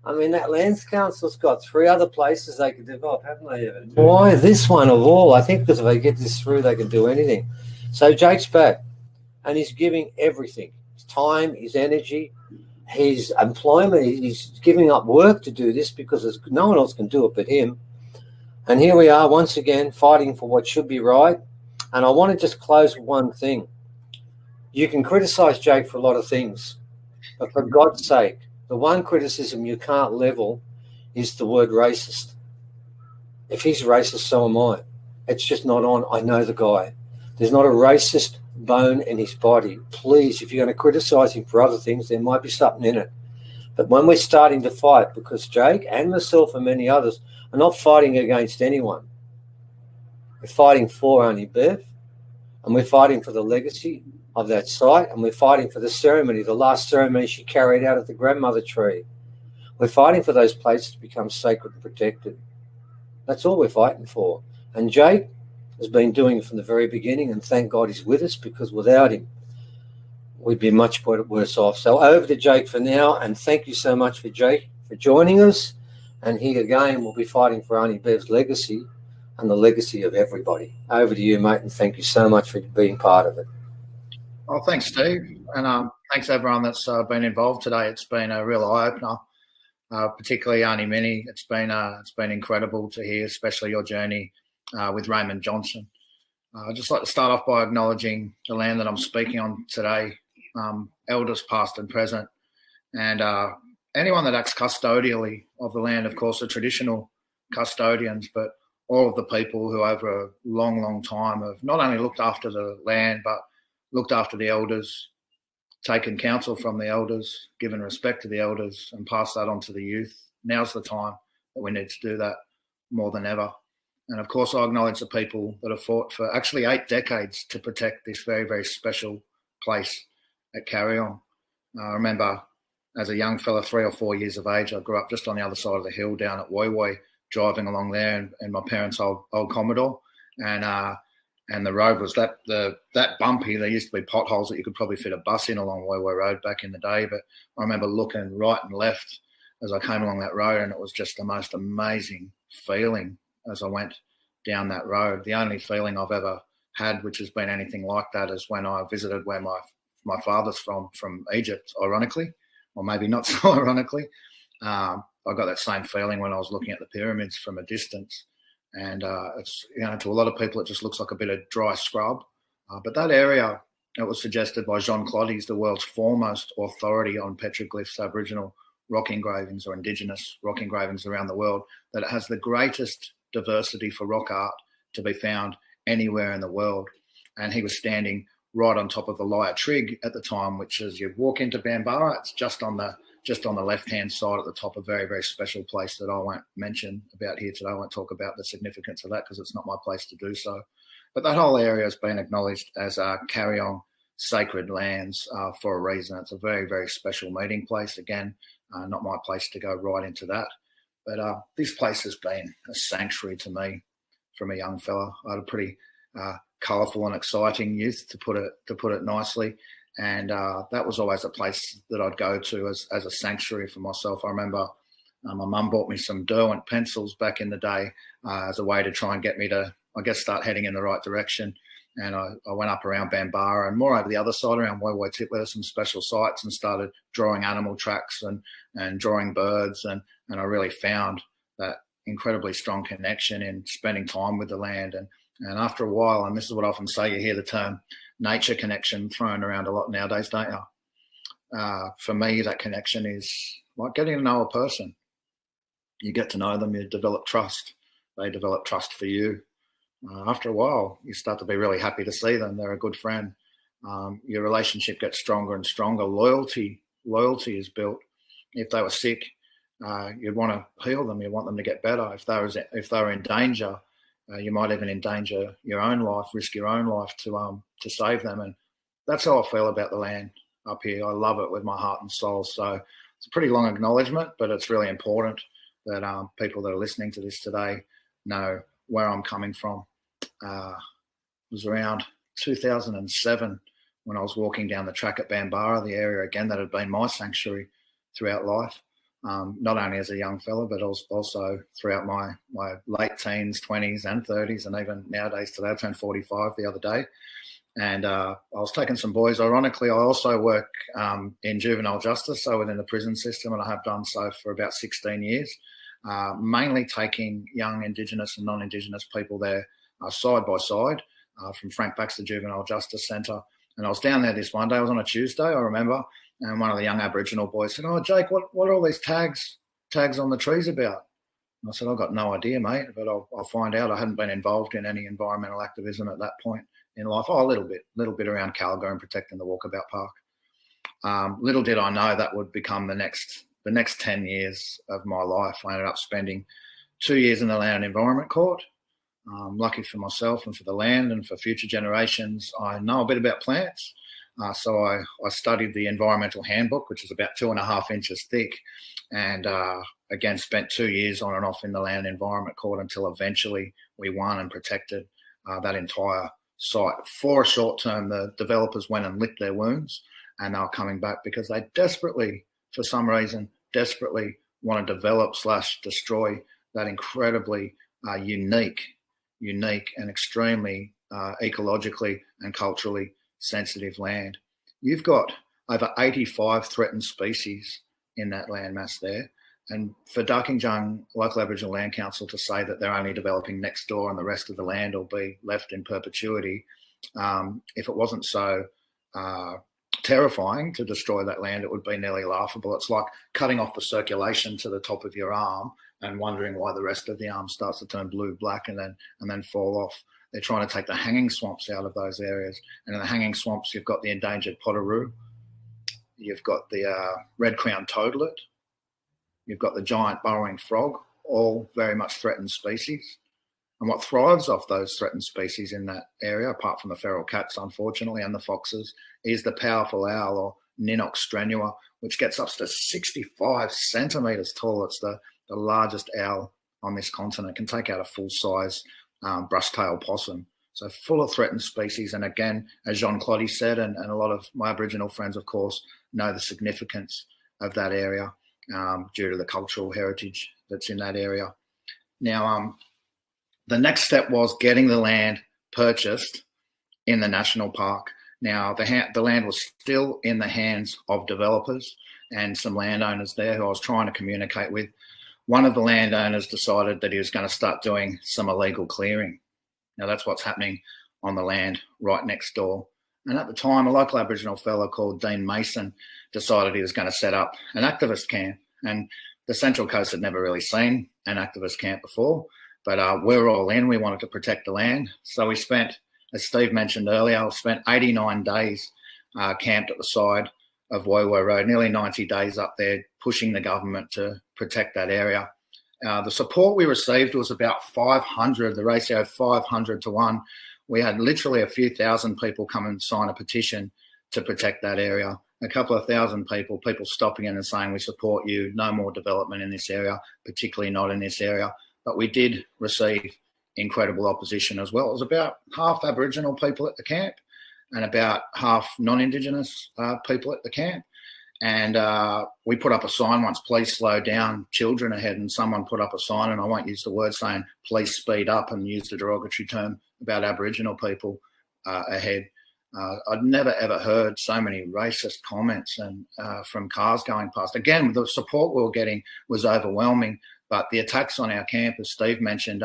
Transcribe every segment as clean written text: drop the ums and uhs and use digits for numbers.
I mean, that Lands Council's got 3 other places they could develop, haven't they, Evan? Why this one of all? I think because if they get this through, they can do anything. So Jake's back, and he's giving everything. His time, his energy, his employment. He's giving up work to do this because no one else can do it but him. And here we are once again fighting for what should be right. And I want to just close with one thing. You can criticize Jake for a lot of things, but for God's sake, the one criticism you can't level is the word racist. If he's racist, so am I. It's just not on. I know the guy. There's not a racist bone in his body. Please, if you're going to criticize him for other things, there might be something in it. But when we're starting to fight, because Jake and myself and many others are not fighting against anyone. We're fighting for Auntie Bev, and we're fighting for the legacy of that site, and we're fighting for the ceremony, the last ceremony she carried out at the grandmother tree. We're fighting for those places to become sacred and protected. That's all we're fighting for. And Jake has been doing it from the very beginning, and thank God he's with us, because without him, we'd be much worse off. So over to Jake for now, and thank you so much for Jake for joining us. And he again will be fighting for Auntie Bev's legacy and the legacy of everybody. Over to you, mate, and thank you so much for being part of it. Well, thanks, Steve, and thanks everyone that's been involved today. It's been a real eye-opener, particularly Auntie Minnie. It's been incredible to hear, especially your journey with Raymond Johnson. I'd just like to start off by acknowledging the land that I'm speaking on today, elders past and present, and anyone that acts custodially of the land, of course, the traditional custodians, but all of the people who over a long, long time have not only looked after the land, but looked after the elders, taken counsel from the elders, given respect to the elders, and passed that on to the youth. Now's the time that we need to do that more than ever. And of course, I acknowledge the people that have fought for actually 8 decades to protect this very, very special place at Kariong. I remember as a young fella, 3 or 4 years of age, I grew up just on the other side of the hill down at Woy, driving along there in my parents' old Commodore. And the road was that bumpy. There used to be potholes that you could probably fit a bus in along Woy Road back in the day. But I remember looking right and left as I came along that road, and it was just the most amazing feeling as I went down that road. The only feeling I've ever had which has been anything like that is when I visited where my father's from Egypt, ironically, or maybe not so ironically. I got that same feeling when I was looking at the pyramids from a distance. And it's, to a lot of people, it just looks like a bit of dry scrub. But that area, it was suggested by Jean Claude, he's the world's foremost authority on petroglyphs, Aboriginal rock engravings or Indigenous rock engravings around the world, that it has the greatest diversity for rock art to be found anywhere in the world. And he was standing right on top of the Lyre Trig at the time, which is you walk into Bambara, it's just on the left-hand side at the top, a very, very special place that I won't mention about here today. I won't talk about the significance of that because it's not my place to do so. But that whole area has been acknowledged as Kariong Sacred Lands for a reason. It's a very, very special meeting place. Again, not my place to go right into that. But this place has been a sanctuary to me from a young fella. I had a pretty colourful and exciting youth, to put it nicely. And that was always a place that I'd go to as a sanctuary for myself. I remember my mum bought me some Derwent pencils back in the day as a way to try and get me to, I guess, start heading in the right direction. And I went up around Bambara and more over the other side around Woy Tip, where there's some special sites, and started drawing animal tracks and drawing birds. And I really found that incredibly strong connection in spending time with the land. And after a while, and this is what I often say, you hear the term nature connection thrown around a lot nowadays, don't you? For me, that connection is like getting to know a person. You get to know them, you develop trust. They develop trust for you. After a while, you start to be really happy to see them. They're a good friend. Your relationship gets stronger and stronger. Loyalty is built. If they were sick, you'd want to heal them. You want them to get better. If they were in danger, you might even endanger your own life, risk your own life to save them. And that's how I feel about the land up here. I love it with my heart and soul. So it's a pretty long acknowledgement, but it's really important that people that are listening to this today know where I'm coming from. It was around 2007 when I was walking down the track at Bambara, the area again that had been my sanctuary throughout life. not only as a young fella, but also throughout my late teens, 20s and 30s, and even nowadays today. I turned 45 the other day. And I was taking some boys. Ironically, I also work in juvenile justice, so within the prison system, and I have done so for about 16 years, mainly taking young Indigenous and non-Indigenous people there side by side from Frank Baxter Juvenile Justice Centre. And I was down there this one day. It was on a Tuesday, I remember, and one of the young Aboriginal boys said, "Oh, Jake, what are all these tags on the trees about?" And I said, "I've got no idea, mate, but I'll find out." I hadn't been involved in any environmental activism at that point in life. Oh, a little bit around Calgary and protecting the Walkabout Park. Little did I know that would become the next 10 years of my life. I ended up spending 2 years in the Land and Environment Court. Lucky for myself and for the land and for future generations, I know a bit about plants. So I studied the Environmental Handbook, which is about 2.5 inches thick, and again spent 2 years on and off in the Land and Environment Court until eventually we won and protected that entire site. For a short term, the developers went and licked their wounds, and they were coming back because they desperately, for some reason, want to develop/destroy that incredibly unique and extremely ecologically and culturally sensitive land. You've got over 85 threatened species in that landmass there. And for Darkinjung Local Aboriginal Land Council to say that they're only developing next door and the rest of the land will be left in perpetuity, if it wasn't so terrifying to destroy that land, it would be nearly laughable. It's like cutting off the circulation to the top of your arm and wondering why the rest of the arm starts to turn blue, black, and then fall off. They're trying to take the hanging swamps out of those areas. And in the hanging swamps, you've got the endangered potoroo, you've got the red-crowned toadlet, you've got the giant burrowing frog, all very much threatened species. And what thrives off those threatened species in that area, apart from the feral cats, unfortunately, and the foxes, is the powerful owl, or Ninox strenua, which gets up to 65 centimetres tall. It's the largest owl on this continent. It can take out a full-size brush-tailed possum. So full of threatened species. And again, as Jean Cloddy said, and a lot of my Aboriginal friends, of course, know the significance of that area due to the cultural heritage that's in that area. Now, the next step was getting the land purchased in the national park. Now, the land was still in the hands of developers and some landowners there who I was trying to communicate with. One of the landowners decided that he was going to start doing some illegal clearing. Now, that's what's happening on the land right next door. And at the time, a local Aboriginal fellow called Dean Mason decided he was going to set up an activist camp. And the Central Coast had never really seen an activist camp before, but we were all in. We wanted to protect the land. So we spent, as Steve mentioned earlier, we spent 89 days camped at the side of Woiwo Road, nearly 90 days up there, pushing the government to protect that area. The support we received was about 500, the ratio 500 to 1. We had literally a few thousand people come and sign a petition to protect that area. A couple of thousand people stopping in and saying, "We support you, no more development in this area, particularly not in this area." But we did receive incredible opposition as well. It was about half Aboriginal people at the camp and about half non-Indigenous people at the camp. And we put up a sign once, "Please slow down, children ahead," and someone put up a sign, and I won't use the word, saying, "Please speed up," and use the derogatory term about Aboriginal people ahead. I'd never, ever heard so many racist comments and from cars going past. Again, the support we were getting was overwhelming, but the attacks on our camp, as Steve mentioned,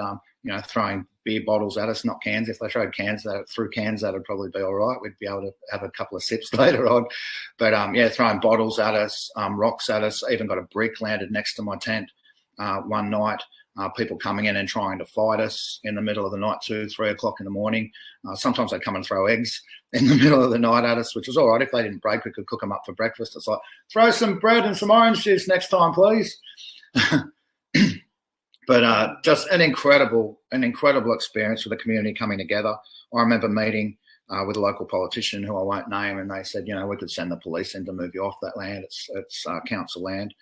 throwing beer bottles at us, not cans. If they threw cans at it, that'd probably be all right. We'd be able to have a couple of sips later on. But, throwing bottles at us, rocks at us. Even got a brick landed next to my tent one night. People coming in and trying to fight us in the middle of the night, 2, 3 o'clock in the morning. Sometimes they'd come and throw eggs in the middle of the night at us, which was all right. If they didn't break, we could cook them up for breakfast. It's like, "Throw some bread and some orange juice next time, please." But just an incredible experience with the community coming together. I remember meeting with a local politician who I won't name, and they said, "We could send the police in to move you off that land. It's council land."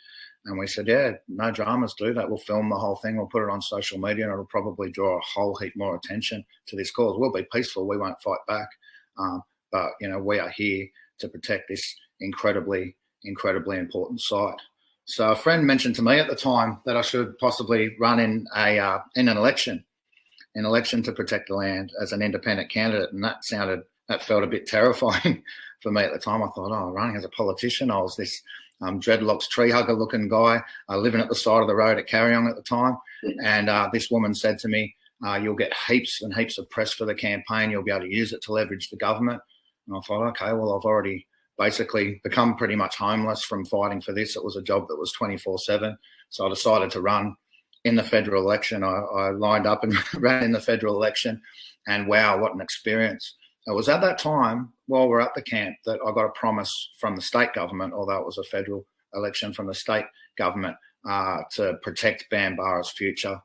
And we said, "Yeah, no dramas, do that. We'll film the whole thing. We'll put it on social media, and it'll probably draw a whole heap more attention to this cause. We'll be peaceful. We won't fight back. But we are here to protect this incredibly important site." So a friend mentioned to me at the time that I should possibly run in an election to protect the land as an independent candidate, and that felt a bit terrifying for me at the time. I thought, running as a politician, I was this dreadlocks tree hugger looking guy living at the side of the road at Kariong at the time, and this woman said to me, "You'll get heaps and heaps of press for the campaign. You'll be able to use it to leverage the government." And I thought, okay, well, I've already basically become pretty much homeless from fighting for this. It was a job that was 24/7. So I decided to run in the federal election. I lined up and ran in the federal election, and wow, what an experience. It was at that time, while we're at the camp, that I got a promise from the state government, although it was a federal election, from the state government to protect Bambara's future.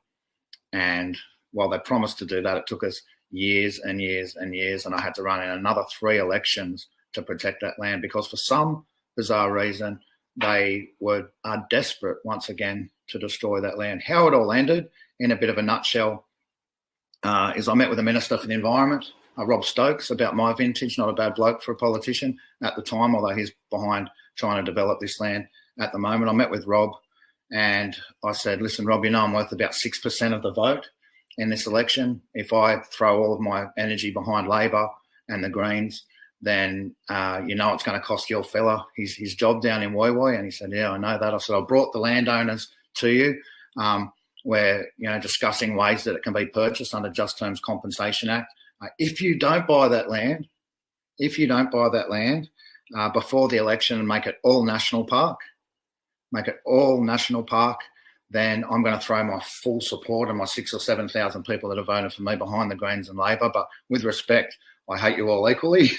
And while they promised to do that, it took us years and years and years, and I had to run in another 3 elections to protect that land, because for some bizarre reason they are desperate once again to destroy that land. How it all ended, in a bit of a nutshell, is I met with the Minister for the Environment, Rob Stokes, about my vintage. Not a bad bloke for a politician at the time, although he's behind trying to develop this land at the moment. I met with Rob and I said, "Listen, Rob, you know I'm worth about 6% of the vote in this election. If I throw all of my energy behind Labor and the Greens, then you know it's going to cost your fella his job down in Woy." And he said, "Yeah, I know that." I said, "I brought the landowners to you. We're discussing ways that it can be purchased under Just Terms Compensation Act. If you don't buy that land, before the election and make it all national park, then I'm going to throw my full support and my 6,000 or 7,000 people that have voted for me behind the Greens and Labor. But with respect, I hate you all equally.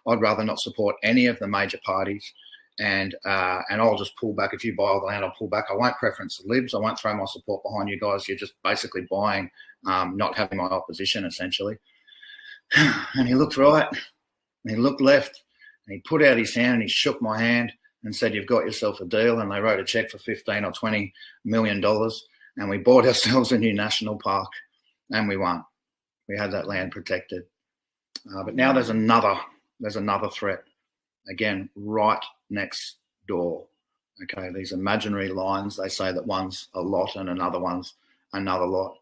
I'd rather not support any of the major parties, and I'll just pull back. If you buy all the land, I'll pull back. I won't preference the Libs. I won't throw my support behind you guys. You're just basically buying, not having my opposition, essentially." And he looked right, and he looked left, and he put out his hand and he shook my hand and said, "You've got yourself a deal." And they wrote a check for $15 or $20 million, and we bought ourselves a new national park, and we won. We had that land protected. But now there's another threat, again, right next door. Okay, these imaginary lines, they say that one's a lot and another one's another lot.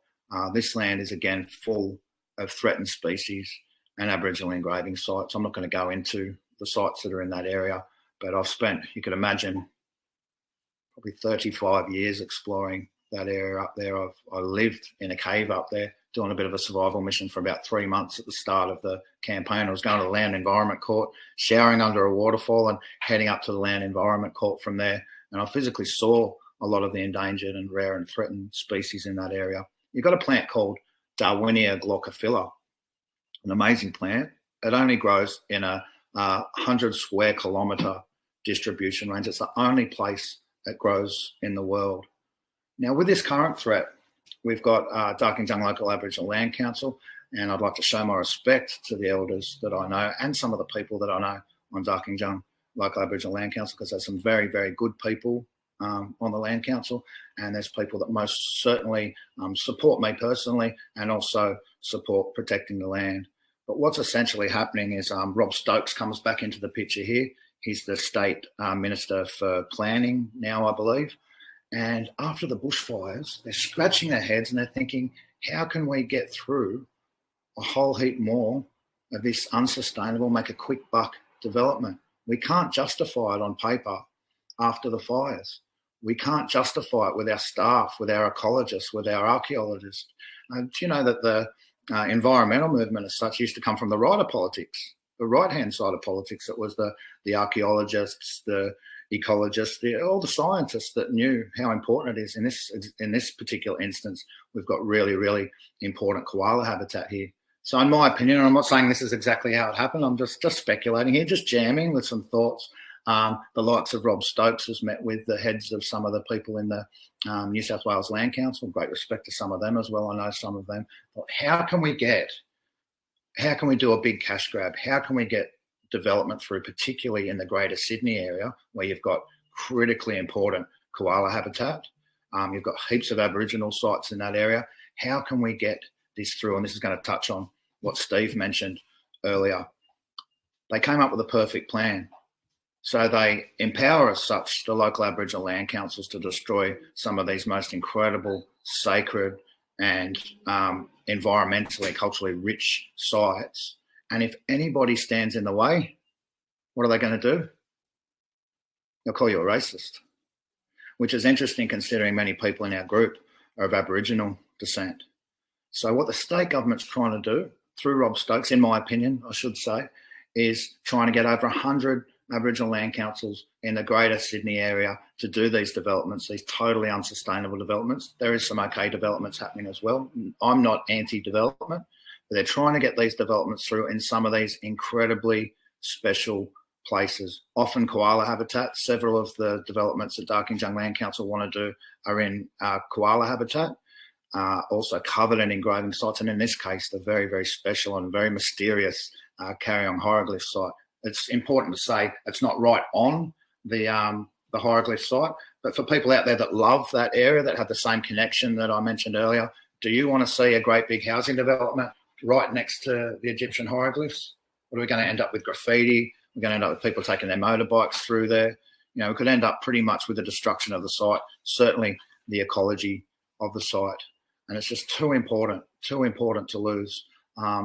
This land is again full of threatened species and Aboriginal engraving sites. I'm not going to go into the sites that are in that area, but I've spent, you could imagine, probably 35 years exploring that area up there. I lived in a cave up there, doing a bit of a survival mission for about 3 months at the start of the campaign. I was going to the Land Environment Court, showering under a waterfall and heading up to the Land Environment Court from there. And I physically saw a lot of the endangered and rare and threatened species in that area. You've got a plant called Darwinia glaucophylla, an amazing plant. It only grows in a 100 square kilometre distribution range. It's the only place it grows in the world. Now, with this current threat, we've got Darkinjung Local Aboriginal Land Council, and I'd like to show my respect to the elders that I know and some of the people that I know on Darkinjung Local Aboriginal Land Council, because there's some very, very good people on the Land Council, and there's people that most certainly support me personally and also support protecting the land. But what's essentially happening is Rob Stokes comes back into the picture here. He's the State Minister for Planning now, I believe. And after the bushfires, they're scratching their heads and they're thinking, how can we get through a whole heap more of this unsustainable, make a quick buck development? We can't justify it on paper after the fires. We can't justify it with our staff, with our ecologists, with our archaeologists. Do you know that the environmental movement as such used to come from the right of politics, the right-hand side of politics? It was the archaeologists, the ecologists, all the scientists that knew how important it is. In this particular instance, we've got really, really important koala habitat here. So in my opinion, and I'm not saying this is exactly how it happened, I'm just speculating here, just jamming with some thoughts. The likes of Rob Stokes has met with the heads of some of the people in the New South Wales Land Council. Great respect to some of them as well. I know some of them. But how can we do a big cash grab? How can we get development through, particularly in the Greater Sydney area, where you've got critically important koala habitat? You've got heaps of Aboriginal sites in that area. How can we get this through? And this is going to touch on what Steve mentioned earlier. They came up with a perfect plan. So they empower as such the local Aboriginal land councils to destroy some of these most incredible, sacred and environmentally, culturally rich sites. And if anybody stands in the way, what are they going to do? They'll call you a racist, which is interesting considering many people in our group are of Aboriginal descent. So what the state government's trying to do, through Rob Stokes, in my opinion, I should say, is trying to get over 100 Aboriginal land councils in the greater Sydney area to do these developments, these totally unsustainable developments. There is some okay developments happening as well. I'm not anti-development, but they're trying to get these developments through in some of these incredibly special places, often koala habitat. Several of the developments that Darkinjung Land Council want to do are in koala habitat, also covered in engraving sites, and in this case, the very, very special and very mysterious Kariong hieroglyph site. It's important to say it's not right on the hieroglyph site, but for people out there that love that area, that have the same connection that I mentioned earlier, do you want to see a great big housing development right next to the Egyptian hieroglyphs? What are we going to end up with? Graffiti? We're going to end up with people taking their motorbikes through there. You know, we could end up pretty much with the destruction of the site, certainly the ecology of the site. And it's just too important to lose. I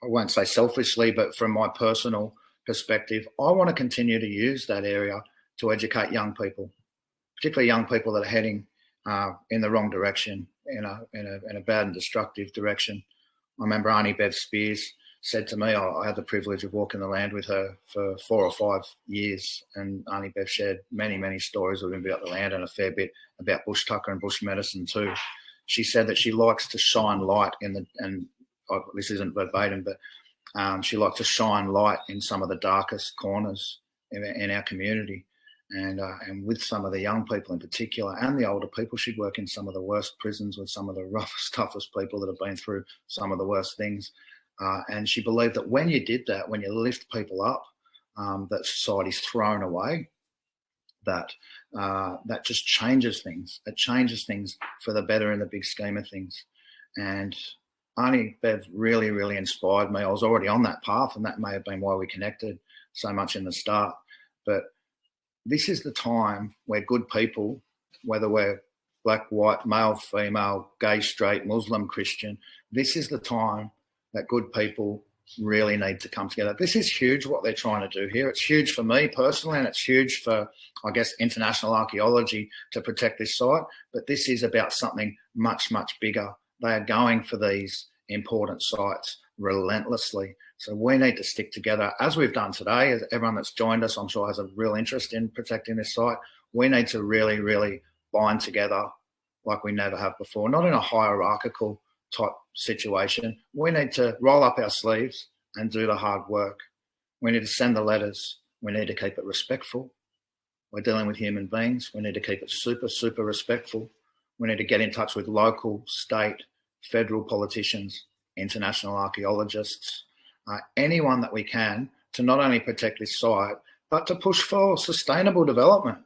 won't say selfishly, but from my personal perspective, I want to continue to use that area to educate young people, particularly young people that are heading in the wrong direction, in a bad and destructive direction. I remember Auntie Bev Spears said to me, I had the privilege of walking the land with her for 4 or 5 years, and Auntie Bev shared many, many stories with me about the land and a fair bit about bush tucker and bush medicine too. She said that she likes to shine light this isn't verbatim, but she likes to shine light in some of the darkest corners in our community. And with some of the young people in particular and the older people, she'd work in some of the worst prisons with some of the roughest, toughest people that have been through some of the worst things. And she believed that when you did that, when you lift people up, that society's thrown away, that just changes things. It changes things for the better in the big scheme of things. And Auntie Bev really, really inspired me. I was already on that path, and that may have been why we connected so much in the start. But this is the time where good people, whether we're black, white, male, female, gay, straight, Muslim, Christian, this is the time that good people really need to come together. This is huge what they're trying to do here. It's huge for me personally, and it's huge for, I guess, international archaeology to protect this site. But this is about something much, much bigger. They are going for these important sites relentlessly. So we need to stick together, as we've done today. As everyone that's joined us, I'm sure, has a real interest in protecting this site. We need to really, really bind together like we never have before, not in a hierarchical type situation. We need to roll up our sleeves and do the hard work. We need to send the letters. We need to keep it respectful. We're dealing with human beings. We need to keep it super, super respectful. We need to get in touch with local, state, federal politicians, international archaeologists, anyone that we can, to not only protect this site, but to push for sustainable development.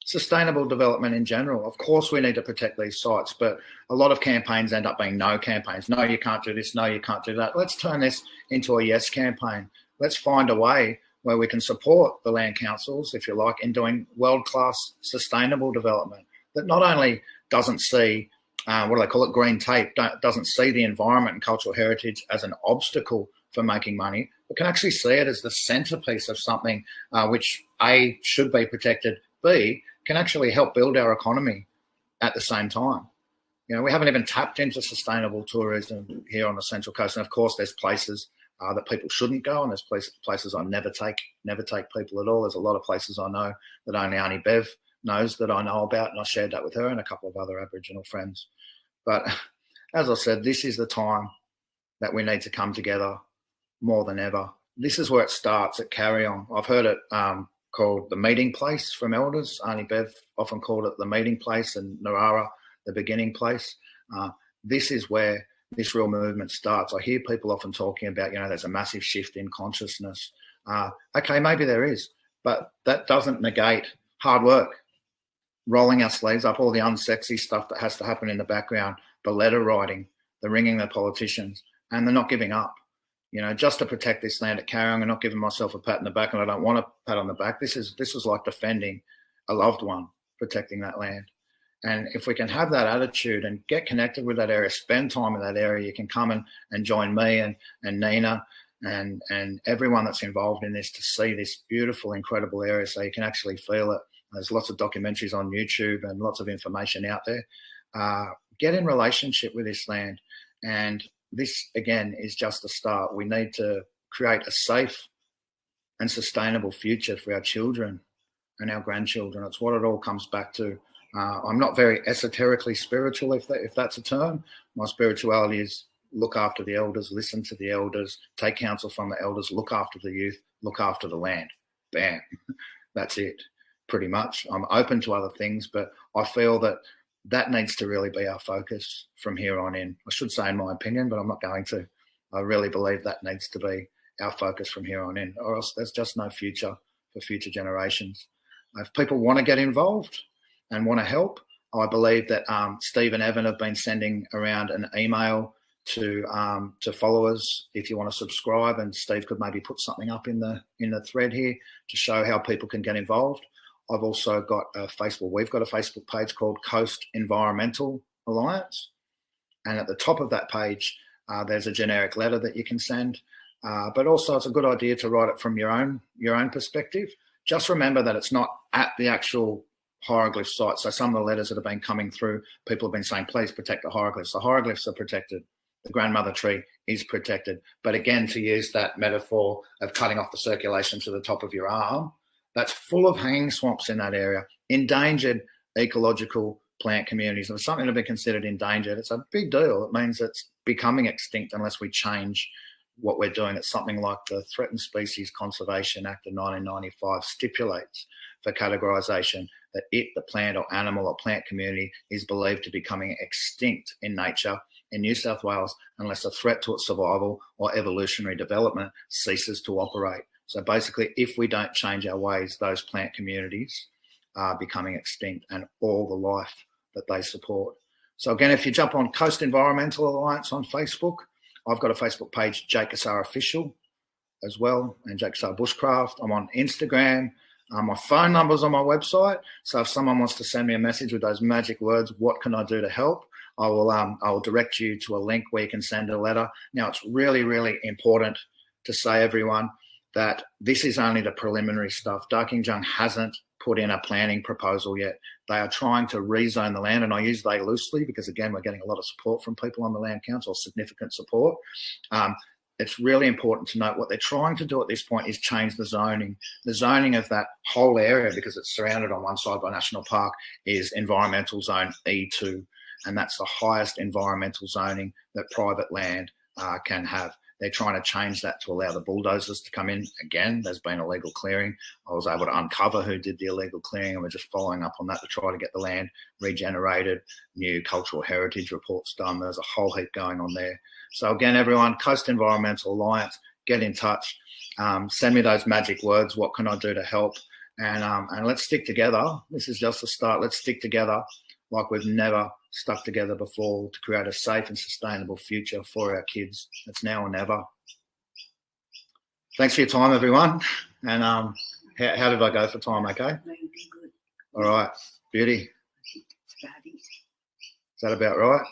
Sustainable development in general. Of course, we need to protect these sites, but a lot of campaigns end up being no campaigns. No, you can't do this. No, you can't do that. Let's turn this into a yes campaign. Let's find a way where we can support the land councils, if you like, in doing world-class sustainable development that not only doesn't see, what do they call it, green tape, doesn't see the environment and cultural heritage as an obstacle for making money, but can actually see it as the centrepiece of something which A, should be protected, B, can actually help build our economy at the same time. You know, we haven't even tapped into sustainable tourism here on the Central Coast. And of course, there's places that people shouldn't go, and there's places I never take people at all. There's a lot of places I know that only Auntie Bev knows that I know about, and I shared that with her and a couple of other Aboriginal friends. But as I said, this is the time that we need to come together more than ever. This is where it starts at Kariong. I've heard it called the meeting place from elders. Auntie Bev often called it the meeting place, and Narara the beginning place. This is where this real movement starts. I hear people often talking about, you know, there's a massive shift in consciousness. Okay, maybe there is, but that doesn't negate hard work, rolling our sleeves up, all the unsexy stuff that has to happen in the background, the letter writing, the ringing the politicians, and the not giving up. you know, just to protect this land at Kariong. I'm not giving myself a pat on the back, and I don't want a pat on the back. This is like defending a loved one, protecting that land. And if we can have that attitude and get connected with that area, spend time in that area, you can come and join me and Nina and everyone that's involved in this to see this beautiful, incredible area, so you can actually feel it. There's lots of documentaries on YouTube and lots of information out there. Get in relationship with this land. And this, again, is just the start. We need to create a safe and sustainable future for our children and our grandchildren. It's what it all comes back to. I'm not very esoterically spiritual, if that's a term. My spirituality is look after the elders, listen to the elders, take counsel from the elders, look after the youth, look after the land. Bam. That's it, pretty much. I'm open to other things, but I feel that needs to really be our focus from here on in. I should say in my opinion, but I'm not going to. I really believe that needs to be our focus from here on in, or else there's just no future for future generations. If people want to get involved and want to help, I believe that Steve and Evan have been sending around an email to followers if you want to subscribe, and Steve could maybe put something up in the thread here to show how people can get involved. I've also got we've got a Facebook page called Coast Environmental Alliance, and at the top of that page there's a generic letter that you can send, but also it's a good idea to write it from your own perspective. Just remember that it's not at the actual hieroglyph site. So some of the letters that have been coming through, people have been saying, please protect the hieroglyphs. The hieroglyphs are protected. The grandmother tree is protected. But again, to use that metaphor of cutting off the circulation to the top of your arm, that's full of hanging swamps in that area, endangered ecological plant communities. And something to be considered endangered, it's a big deal. It means it's becoming extinct unless we change what we're doing. It's something like the Threatened Species Conservation Act of 1995 stipulates for categorisation that the plant or animal or plant community is believed to be becoming extinct in nature in New South Wales unless a threat to its survival or evolutionary development ceases to operate. So basically, if we don't change our ways, those plant communities are becoming extinct and all the life that they support. So again, if you jump on Coast Environmental Alliance on Facebook, I've got a Facebook page, Jake Cassar Official, as well, and Jake Cassar Bushcraft. I'm on Instagram. My phone number's on my website. So if someone wants to send me a message with those magic words, what can I do to help? I will direct you to a link where you can send a letter. Now, it's really, really important to say, everyone, that this is only the preliminary stuff. Darkinjung hasn't put in a planning proposal yet. They are trying to rezone the land, and I use they loosely because, again, we're getting a lot of support from people on the Land Council, significant support. It's really important to note what they're trying to do at this point is change the zoning. The zoning of that whole area, because it's surrounded on one side by National Park, is Environmental Zone E2, and that's the highest environmental zoning that private land can have. They're trying to change that to allow the bulldozers to come in. Again, there's been illegal clearing. I was able to uncover who did the illegal clearing, and we're just following up on that to try to get the land regenerated, new cultural heritage reports done. There's a whole heap going on there. So again, everyone, Coast Environmental Alliance, get in touch. Send me those magic words. What can I do to help? And let's stick together. This is just the start. Let's stick together like we've never stuck together before to create a safe and sustainable future for our kids. It's now or never. Thanks for your time, everyone. And how did I go for time? Okay? No, you did good. All right. Beauty. It's about it. Is that about right?